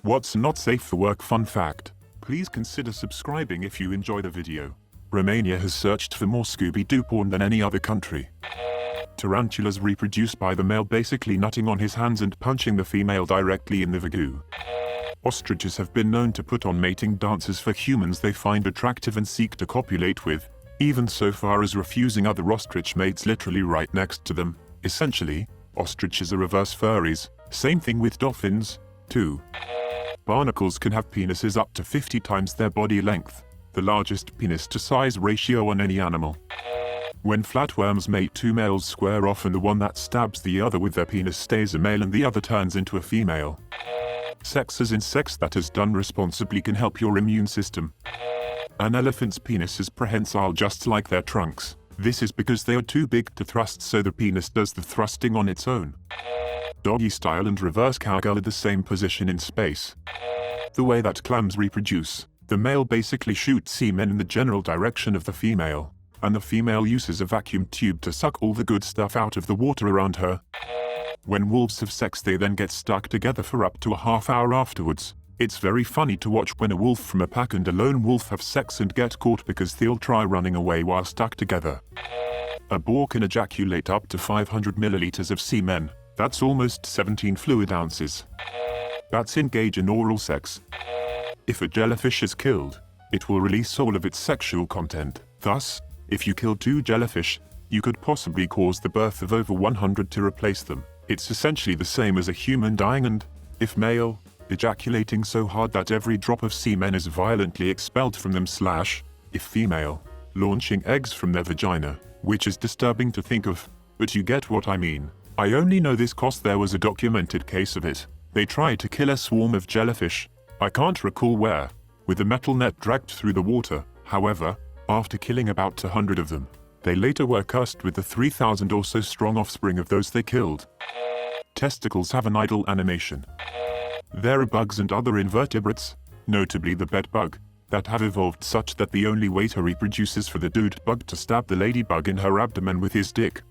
What's not safe for work? Fun fact. Please consider subscribing if you enjoy the video. Romania has searched for more Scooby-Doo porn than any other country. Tarantulas reproduce by the male basically nutting on his hands and punching the female directly in the vagoo. Ostriches have been known to put on mating dances for humans they find attractive and seek to copulate with, even so far as refusing other ostrich mates literally right next to them. Essentially, ostriches are reverse furries. Same thing with dolphins, too. Barnacles can have penises up to 50 times their body length, the largest penis to size ratio on any animal. When flatworms mate, two males square off and the one that stabs the other with their penis stays a male and the other turns into a female. Sex as in sex that is done responsibly can help your immune system. An elephant's penis is prehensile just like their trunks. This is because they are too big to thrust, so the penis does the thrusting on its own. Doggy style and reverse cowgirl are the same position in space. The way that clams reproduce, the male basically shoots semen in the general direction of the female, and the female uses a vacuum tube to suck all the good stuff out of the water around her. When wolves have sex, they then get stuck together for up to a half hour afterwards. It's very funny to watch when a wolf from a pack and a lone wolf have sex and get caught because they'll try running away while stuck together. A boar can ejaculate up to 500 milliliters of semen. That's almost 17 fluid ounces. Bats engage in oral sex. If a jellyfish is killed, it will release all of its sexual content. Thus, if you kill 2 jellyfish, you could possibly cause the birth of over 100 to replace them. It's essentially the same as a human dying and, if male, ejaculating so hard that every drop of semen is violently expelled from them / if female, launching eggs from their vagina, which is disturbing to think of, but you get what I mean. I only know this cause there was a documented case of it. They tried to kill a swarm of jellyfish, I can't recall where, with a metal net dragged through the water. However, after killing about 200 of them, they later were cursed with the 3,000 or so strong offspring of those they killed. Testicles have an idle animation. There are bugs and other invertebrates, notably the bed bug, that have evolved such that the only way to reproduce is for the dude bug to stab the ladybug in her abdomen with his dick.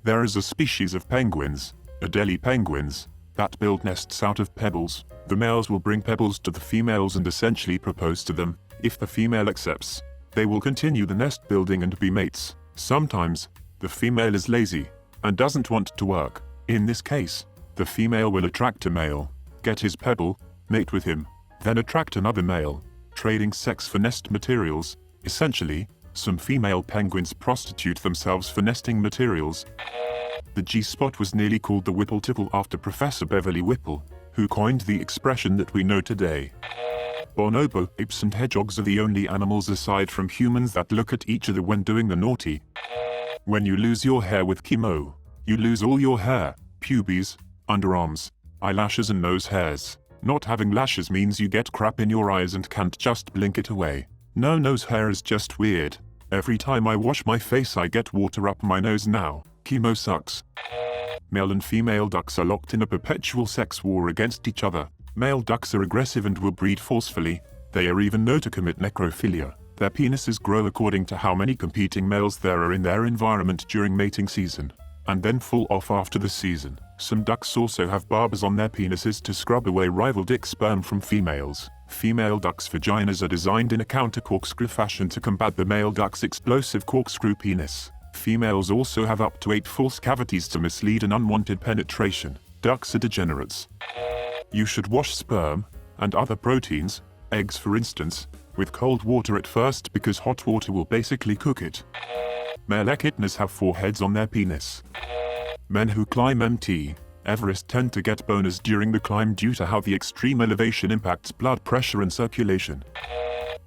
There is a species of penguins, Adelie penguins, that build nests out of pebbles. The males will bring pebbles to the females and essentially propose to them. If the female accepts, they will continue the nest building and be mates. Sometimes, the female is lazy and doesn't want to work. In this case, the female will attract a male, get his pebble, mate with him, then attract another male, trading sex for nest materials. Essentially, some female penguins prostitute themselves for nesting materials. The G-spot was nearly called the Whipple tipple after Professor Beverly Whipple, who coined the expression that we know today. Bonobo apes and hedgehogs are the only animals aside from humans that look at each other when doing the naughty. When you lose your hair with chemo, you lose all your hair, pubes, underarms, eyelashes and nose hairs. Not having lashes means you get crap in your eyes and can't just blink it away. No nose hair is just weird. Every time I wash my face I get water up my nose now. Chemo sucks. Male and female ducks are locked in a perpetual sex war against each other. Male ducks are aggressive and will breed forcefully. They are even known to commit necrophilia. Their penises grow according to how many competing males there are in their environment during mating season, and then fall off after the season. Some ducks also have barbers on their penises to scrub away rival dick sperm from females. Female ducks' vaginas are designed in a counter-corkscrew fashion to combat the male duck's explosive corkscrew penis. Females also have up to 8 false cavities to mislead an unwanted penetration. Ducks are degenerates. You should wash sperm, and other proteins, eggs for instance, with cold water at first because hot water will basically cook it. Male echidnas have 4 heads on their penis. Men who climb Mt. Everest tend to get boners during the climb due to how the extreme elevation impacts blood pressure and circulation.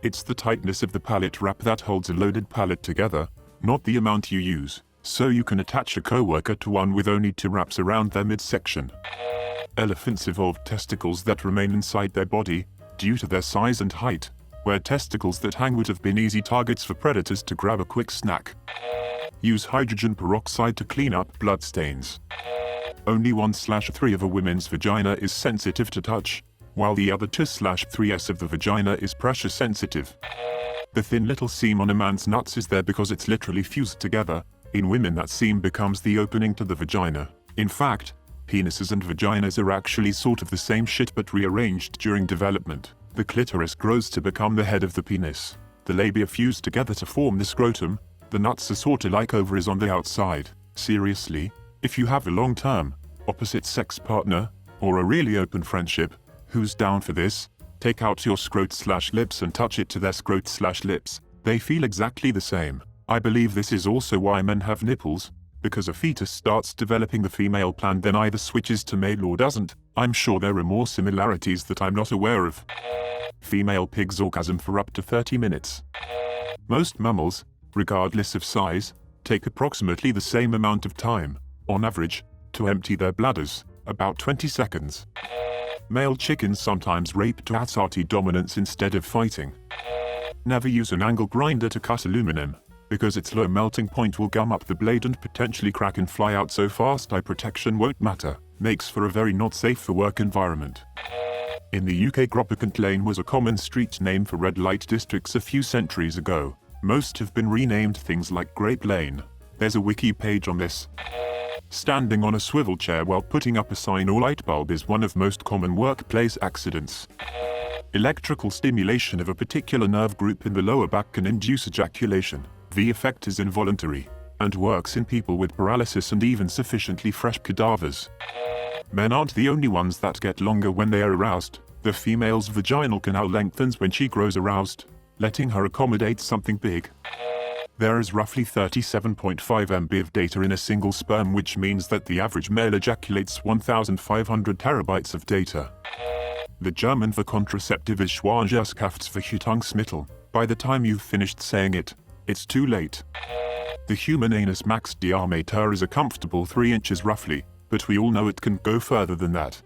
It's the tightness of the pallet wrap that holds a loaded pallet together, not the amount you use, so you can attach a coworker to one with only 2 wraps around their midsection. Elephants evolved testicles that remain inside their body, due to their size and height, where testicles that hang would have been easy targets for predators to grab a quick snack. Use hydrogen peroxide to clean up blood stains. Only 1/3 of a woman's vagina is sensitive to touch, while the other 2/3 of the vagina is pressure sensitive. The thin little seam on a man's nuts is there because it's literally fused together. In women that seam becomes the opening to the vagina. In fact, Penises and vaginas are actually sort of the same shit but rearranged during development. The clitoris grows to become the head of the penis. The labia fuse together to form the scrotum. The nuts are sorta like ovaries on the outside. Seriously, if you have a long-term, opposite-sex partner, or a really open friendship, who's down for this, take out your scrot/lips and touch it to their scrot/lips. They feel exactly the same. I believe this is also why men have nipples, because a fetus starts developing the female plant then either switches to male or doesn't. I'm sure there are more similarities that I'm not aware of. Female pigs orgasm for up to 30 minutes. Most mammals, regardless of size, take approximately the same amount of time, on average, to empty their bladders, about 20 seconds. Male chickens sometimes rape to assert dominance instead of fighting. Never use an angle grinder to cut aluminum, because its low melting point will gum up the blade and potentially crack and fly out so fast eye protection won't matter. Makes for a very not safe for work environment. In the UK, Gropicant Lane was a common street name for red light districts a few centuries ago. Most have been renamed things like Grape Lane. There's a wiki page on this. Standing on a swivel chair while putting up a sign or light bulb is one of most common workplace accidents. Electrical stimulation of a particular nerve group in the lower back can induce ejaculation. The effect is involuntary, and works in people with paralysis and even sufficiently fresh cadavers. Men aren't the only ones that get longer when they are aroused. The female's vaginal canal lengthens when she grows aroused, letting her accommodate something big. There is roughly 37.5 MB of data in a single sperm, which means that the average male ejaculates 1,500 terabytes of data. The German for contraceptive is Schwangerschaftsverhütungsmittel. By the time you've finished saying it, it's too late. The human anus max diameter is a comfortable 3 inches roughly, but we all know it can go further than that.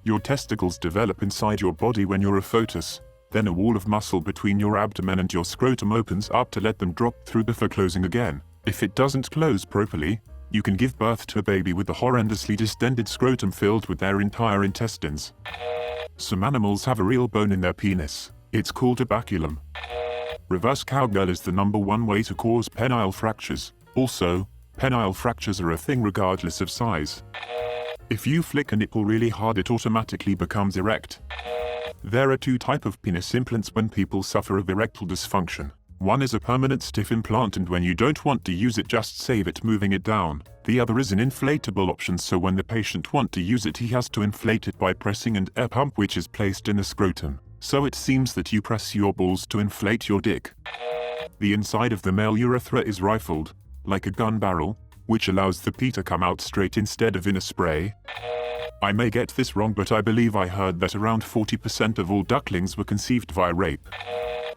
Your testicles develop inside your body when you're a fetus. Then a wall of muscle between your abdomen and your scrotum opens up to let them drop through before closing again. If it doesn't close properly, you can give birth to a baby with a horrendously distended scrotum filled with their entire intestines. Some animals have a real bone in their penis. It's called a baculum. Reverse cowgirl is the #1 way to cause penile fractures. Also, penile fractures are a thing regardless of size. If you flick a nipple really hard, it automatically becomes erect. There are 2 types of penis implants when people suffer of erectile dysfunction. One is a permanent stiff implant, and when you don't want to use it, just save it moving it down. The other is an inflatable option, so when the patient wants to use it, he has to inflate it by pressing an air pump which is placed in the scrotum. So it seems that you press your balls to inflate your dick. The inside of the male urethra is rifled, like a gun barrel, which allows the pee to come out straight instead of in a spray. I may get this wrong, but I believe I heard that around 40% of all ducklings were conceived via rape.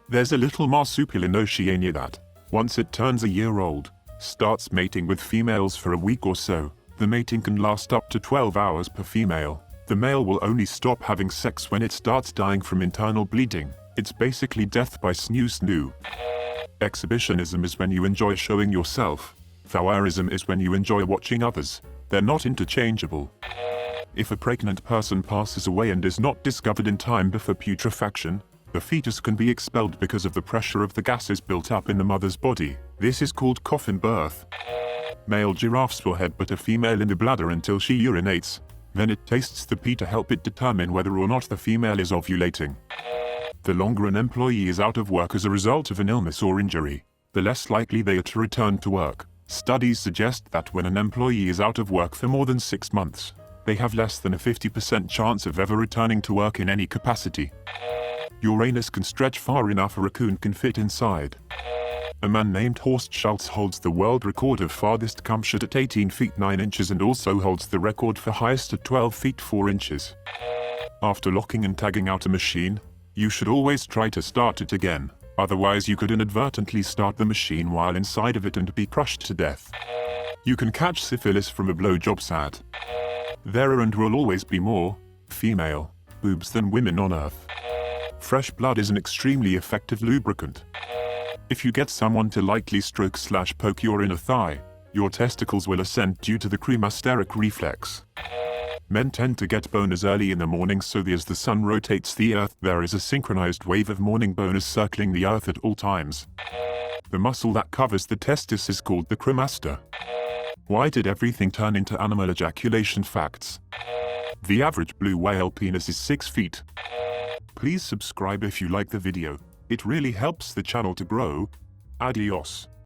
There's a little marsupial in Oceania that, once it turns a year old, starts mating with females for a week or so. The mating can last up to 12 hours per female. The male will only stop having sex when it starts dying from internal bleeding. It's basically death by snoo. Exhibitionism is when you enjoy showing yourself. Voyeurism is when you enjoy watching others. They're not interchangeable. If a pregnant person passes away and is not discovered in time before putrefaction, the fetus can be expelled because of the pressure of the gases built up in the mother's body. This is called coffin birth. Male giraffes will headbutt a female in the bladder until she urinates. Then it tastes the pee to help it determine whether or not the female is ovulating. The longer an employee is out of work as a result of an illness or injury, the less likely they are to return to work. Studies suggest that when an employee is out of work for more than 6 months, they have less than a 50% chance of ever returning to work in any capacity. Your anus can stretch far enough a raccoon can fit inside. A man named Horst Schultz holds the world record of farthest cum shot at 18 feet 9 inches and also holds the record for highest at 12 feet 4 inches. After locking and tagging out a machine, you should always try to start it again. Otherwise you could inadvertently start the machine while inside of it and be crushed to death. You can catch syphilis from a blowjob sad. There are and will always be more female boobs than women on Earth. Fresh blood is an extremely effective lubricant. If you get someone to lightly stroke/poke your inner thigh, your testicles will ascend due to the cremasteric reflex. Men tend to get boners early in the morning, so as the sun rotates the earth, there is a synchronized wave of morning boners circling the earth at all times. The muscle that covers the testis is called the cremaster. Why did everything turn into animal ejaculation facts? The average blue whale penis is 6 feet. Please subscribe if you like the video. It really helps the channel to grow. Adios.